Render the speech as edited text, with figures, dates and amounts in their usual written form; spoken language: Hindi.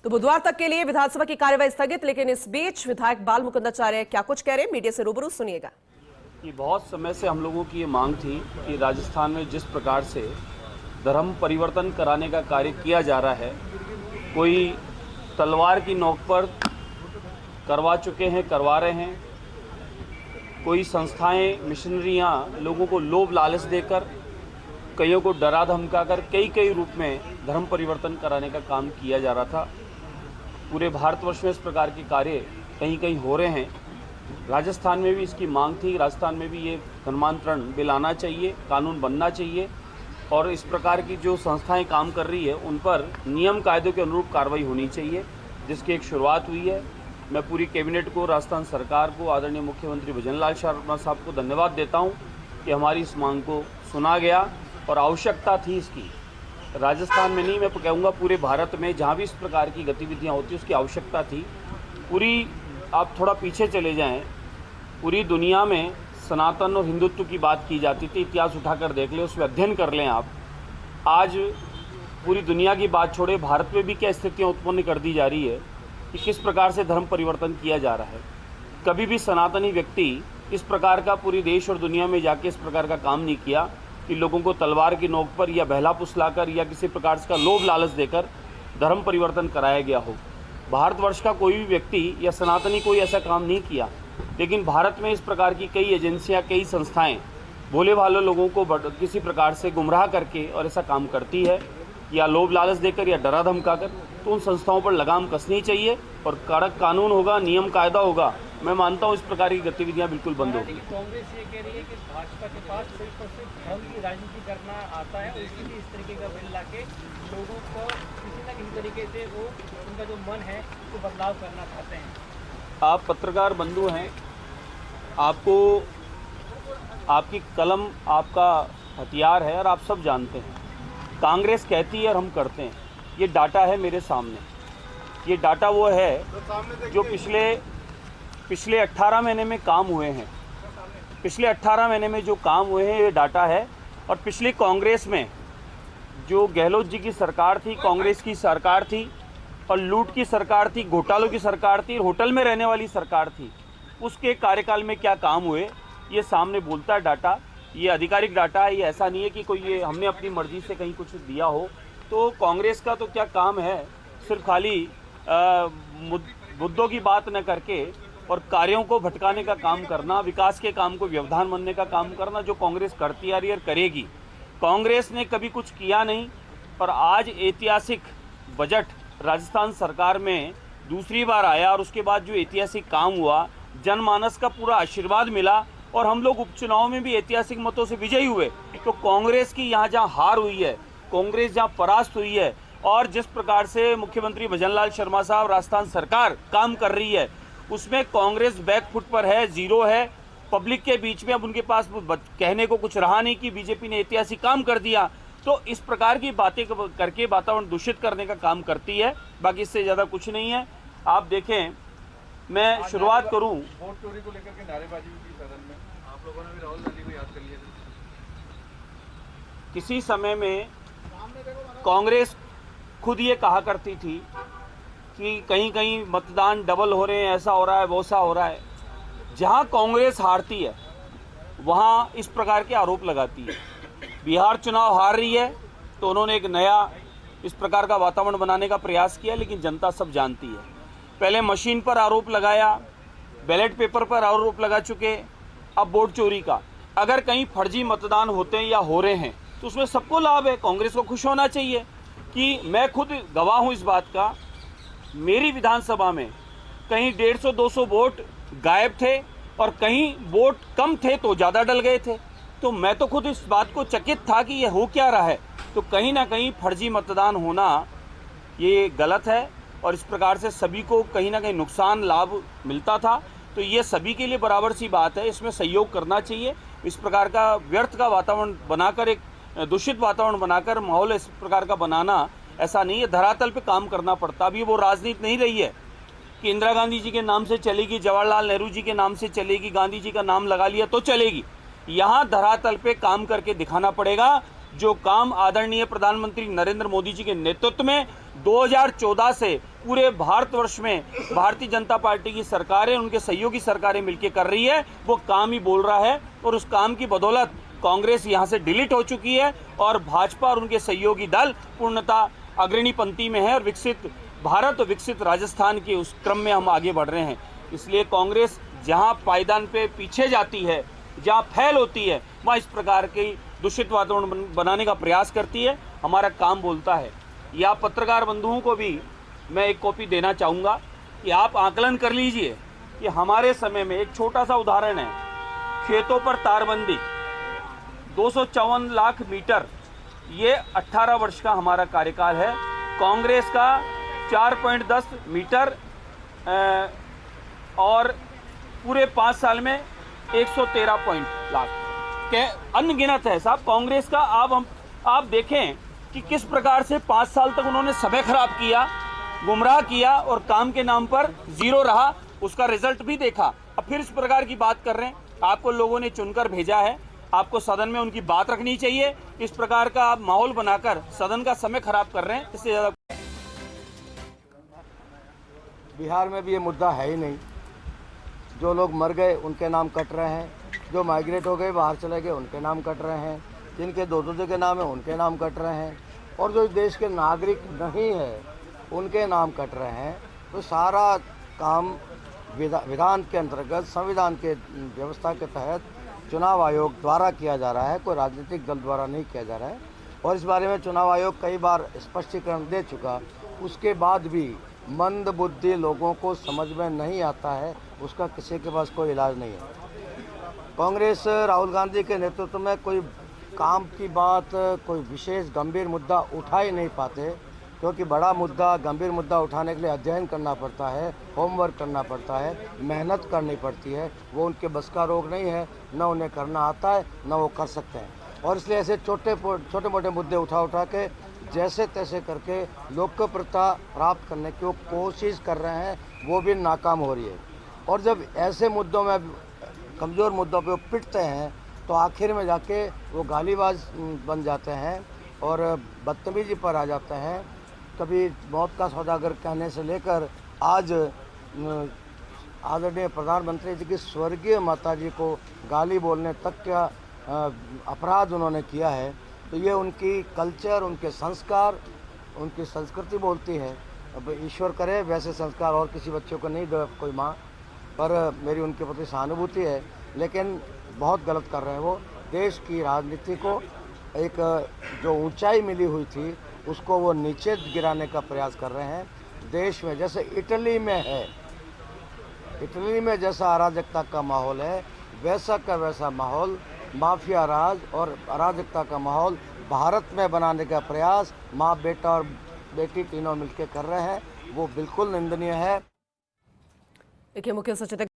तो बुधवार तक के लिए विधानसभा की कार्यवाही स्थगित, लेकिन इस बीच विधायक बाल मुकुंदाचार्य क्या कुछ कह रहे हैं, मीडिया से रूबरू सुनिएगा। कि बहुत समय से हम लोगों की ये मांग थी कि राजस्थान में जिस प्रकार से धर्म परिवर्तन कराने का कार्य किया जा रहा है, कोई तलवार की नोक पर करवा चुके हैं, करवा रहे हैं, कोई संस्थाएं, मिशनरियां लोगों को लोभ लालच देकर, कईयों को डरा धमकाकर कई रूप में धर्म परिवर्तन कराने का काम किया जा रहा था। पूरे भारतवर्ष में इस प्रकार के कार्य कहीं हो रहे हैं। राजस्थान में भी इसकी मांग थी, राजस्थान में भी ये धर्मांतरण बिल आना चाहिए, कानून बनना चाहिए और इस प्रकार की जो संस्थाएं काम कर रही है उन पर नियम कायदों के अनुरूप कार्रवाई होनी चाहिए, जिसकी एक शुरुआत हुई है। मैं पूरी कैबिनेट को, राजस्थान सरकार को, आदरणीय मुख्यमंत्री भजनलाल शर्मा साहब को धन्यवाद देता हूँ कि हमारी इस मांग को सुना गया और आवश्यकता थी इसकी। राजस्थान में नहीं, मैं कहूँगा पूरे भारत में जहाँ भी इस प्रकार की गतिविधियाँ होती हैं उसकी आवश्यकता थी। पूरी, आप थोड़ा पीछे चले जाएं, पूरी दुनिया में सनातन और हिंदुत्व की बात की जाती थी। इतिहास उठाकर देख लें, उसमें अध्ययन कर लें आप। आज पूरी दुनिया की बात छोड़े, भारत में भी क्या स्थितियाँ उत्पन्न कर दी जा रही है कि किस प्रकार से धर्म परिवर्तन किया जा रहा है। कभी भी सनातनी व्यक्ति इस प्रकार का पूरी देश और दुनिया में जाके इस प्रकार का काम नहीं किया कि लोगों को तलवार की नोक पर या बहला फुसलाकर या किसी प्रकार का लोभ लालच देकर धर्म परिवर्तन कराया गया हो। भारतवर्ष का कोई भी व्यक्ति या सनातनी कोई ऐसा काम नहीं किया, लेकिन भारत में इस प्रकार की कई एजेंसियां, कई संस्थाएं भोले भाले लोगों को किसी प्रकार से गुमराह करके और ऐसा काम करती है, या लोभ लालच देकर या डरा धमकाकर। तो उन संस्थाओं पर लगाम कसनी चाहिए और कड़क कानून होगा, नियम कायदा होगा। मैं मानता हूँ इस प्रकार की गतिविधियां बिल्कुल बंद होगी। कांग्रेस ये कह रही है कि भाजपा के पास सिर्फ और सिर्फ धर्म की राजनीति करना आता है, इसलिए इस तरीके का बिल लाके लोगों को किसी न किसी तरीके से वो उनका जो मन है वो बदलाव करना चाहते हैं। आप पत्रकार बंधु हैं, आपको आपकी कलम आपका हथियार है और आप सब जानते हैं। कांग्रेस कहती है और हम करते हैं। ये डाटा है मेरे सामने। ये डाटा वो है जो पिछले 18 महीने में काम हुए हैं। पिछले 18 महीने में जो काम हुए हैं ये डाटा है। और पिछली कांग्रेस में जो गहलोत जी की सरकार थी, कांग्रेस की सरकार थी और लूट की सरकार थी, घोटालों की सरकार थी, होटल में रहने वाली सरकार थी, उसके कार्यकाल में क्या काम हुए ये सामने बोलता है डाटा। ये आधिकारिक डाटा है, ये ऐसा नहीं है कि कोई ये हमने अपनी मर्जी से कहीं कुछ दिया हो। तो कांग्रेस का तो क्या काम है, सिर्फ खाली मुद्दों की बात न करके और कार्यों को भटकाने का काम करना, विकास के काम को व्यवधान बनने का काम करना, जो कांग्रेस करती आ रही है और करेगी। कांग्रेस ने कभी कुछ किया नहीं, पर आज ऐतिहासिक बजट राजस्थान सरकार में दूसरी बार आया और उसके बाद जो ऐतिहासिक काम हुआ, जनमानस का पूरा आशीर्वाद मिला और हम लोग उपचुनाव में भी ऐतिहासिक मतों से विजयी हुए। तो कांग्रेस की यहाँ जहाँ हार हुई है, कांग्रेस जहाँ परास्त हुई है और जिस प्रकार से मुख्यमंत्री भजनलाल शर्मा साहब, राजस्थान सरकार काम कर रही है, उसमें कांग्रेस बैकफुट पर है, जीरो है। पब्लिक के बीच में अब उनके पास कहने को कुछ रहा नहीं कि बीजेपी ने ऐतिहासिक काम कर दिया। तो इस प्रकार की बातें करके वातावरण दूषित करने का काम करती है, बाकी इससे ज़्यादा कुछ नहीं है। आप देखें, मैं शुरुआत करूं, वोट चोरी को लेकर के नारेबाजी भी की सदन में, आप लोगों ने भी राहुल गांधी को याद कर लिया। किसी समय में कांग्रेस खुद ये कहा करती थी कि कहीं कहीं मतदान डबल हो रहे हैं, ऐसा हो रहा है, वैसा हो रहा है। जहां कांग्रेस हारती है वहां इस प्रकार के आरोप लगाती है। बिहार चुनाव हार रही है तो उन्होंने एक नया इस प्रकार का वातावरण बनाने का प्रयास किया, लेकिन जनता सब जानती है। पहले मशीन पर आरोप लगाया, बैलेट पेपर पर आरोप लगा चुके, अब वोट चोरी का। अगर कहीं फर्जी मतदान होते हैं या हो रहे हैं तो उसमें सबको लाभ है, कांग्रेस को खुश होना चाहिए। कि मैं खुद गवाह हूं इस बात का, मेरी विधानसभा में कहीं 150-200 वोट गायब थे और कहीं वोट कम थे तो ज़्यादा डल गए थे। तो मैं तो खुद इस बात को चकित था कि ये हो क्या रहा है। तो कहीं ना कहीं फर्जी मतदान होना ये गलत है और इस प्रकार से सभी को कहीं ना कहीं नुकसान लाभ मिलता था। तो ये सभी के लिए बराबर सी बात है, इसमें सहयोग करना चाहिए। इस प्रकार का व्यर्थ का वातावरण बनाकर, एक दूषित वातावरण बनाकर माहौल इस प्रकार का बनाना ऐसा नहीं है। धरातल पे काम करना पड़ता। अभी वो राजनीति नहीं रही है कि इंदिरा गांधी जी के नाम से चलेगी, जवाहरलाल नेहरू जी के नाम से चलेगी, गांधी जी का नाम लगा लिया तो चलेगी। यहाँ धरातल पे काम करके दिखाना पड़ेगा। जो काम आदरणीय प्रधानमंत्री नरेंद्र मोदी जी के नेतृत्व में 2014 से पूरे भारतवर्ष में भारतीय जनता पार्टी की सरकारें, उनके सहयोगी सरकारें मिलकर कर रही है, वो काम ही बोल रहा है। और उस काम की बदौलत कांग्रेस यहाँ से डिलीट हो चुकी है और भाजपा और उनके सहयोगी दल पूर्णतः अग्रणी पंक्ति में है और विकसित भारत और विकसित राजस्थान के उस क्रम में हम आगे बढ़ रहे हैं। इसलिए कांग्रेस जहां पायदान पे पीछे जाती है, जहां फैल होती है, वहां इस प्रकार की दूषित वातावरण बनाने का प्रयास करती है। हमारा काम बोलता है। या पत्रकार बंधुओं को भी मैं एक कॉपी देना चाहूँगा कि आप आकलन कर लीजिए कि हमारे समय में एक छोटा सा उदाहरण है, खेतों पर तारबंदी 254 लाख मीटर, ये 18 वर्ष का हमारा कार्यकाल है। कांग्रेस का 4.10 मीटर और पूरे 5 साल में 113 लाख के अनगिनत है साहब कांग्रेस का। आप देखें कि किस प्रकार से 5 साल तक उन्होंने समय खराब किया, गुमराह किया और काम के नाम पर जीरो रहा। उसका रिजल्ट भी देखा। अब फिर इस प्रकार की बात कर रहे हैं। आपको लोगों ने चुनकर भेजा है, आपको सदन में उनकी बात रखनी चाहिए। इस प्रकार का आप माहौल बनाकर सदन का समय खराब कर रहे हैं, इससे ज्यादा बिहार में भी ये मुद्दा है ही नहीं। जो लोग मर गए उनके नाम कट रहे हैं, जो माइग्रेट हो गए बाहर चले गए उनके नाम कट रहे हैं, जिनके दो के नाम है उनके नाम कट रहे हैं, और जो इस देश के नागरिक नहीं है उनके नाम कट रहे हैं। तो सारा काम विधान के अंतर्गत, संविधान के व्यवस्था के तहत चुनाव आयोग द्वारा किया जा रहा है, कोई राजनीतिक दल द्वारा नहीं किया जा रहा है। और इस बारे में चुनाव आयोग कई बार स्पष्टीकरण दे चुका, उसके बाद भी मंद बुद्धि लोगों को समझ में नहीं आता है, उसका किसी के पास कोई इलाज नहीं है। कांग्रेस राहुल गांधी के नेतृत्व में कोई काम की बात, कोई विशेष गंभीर मुद्दा उठा ही नहीं पाते, क्योंकि बड़ा मुद्दा, गंभीर मुद्दा उठाने के लिए अध्ययन करना पड़ता है, होमवर्क करना पड़ता है, मेहनत करनी पड़ती है। वो उनके बस का रोग नहीं है, न उन्हें करना आता है न वो कर सकते हैं। और इसलिए ऐसे छोटे मोटे मुद्दे उठा के जैसे तैसे करके लोकप्रियता प्राप्त करने की वो कोशिश कर रहे हैं, वो भी नाकाम हो रही है। और जब ऐसे मुद्दों में, कमज़ोर मुद्दों पे वो पिटते हैं, तो आखिर में जाके वो गालीबाज बन जाते हैं और बदतमीजी पर आ जाते हैं। कभी मौत का सौदागर कहने से लेकर आज आदरणीय प्रधानमंत्री जी की स्वर्गीय माताजी को गाली बोलने तक का अपराध उन्होंने किया है। तो ये उनकी कल्चर, उनके संस्कार, उनकी संस्कृति बोलती है। अब ईश्वर करे वैसे संस्कार और किसी बच्चों को नहीं दे कोई माँ, पर मेरी उनके प्रति सहानुभूति है। लेकिन बहुत गलत कर रहे हैं वो। देश की राजनीति को एक जो ऊंचाई मिली हुई थी उसको वो नीचे गिराने का प्रयास कर रहे हैं। देश में जैसे इटली में है, इटली में जैसा अराजकता का माहौल है, वैसा का वैसा माहौल, माफिया राज और अराजकता का माहौल भारत में बनाने का प्रयास माँ, बेटा और बेटी तीनों मिलकर कर रहे हैं। वो बिल्कुल निंदनीय है। देखिए, मुख्य सचेतक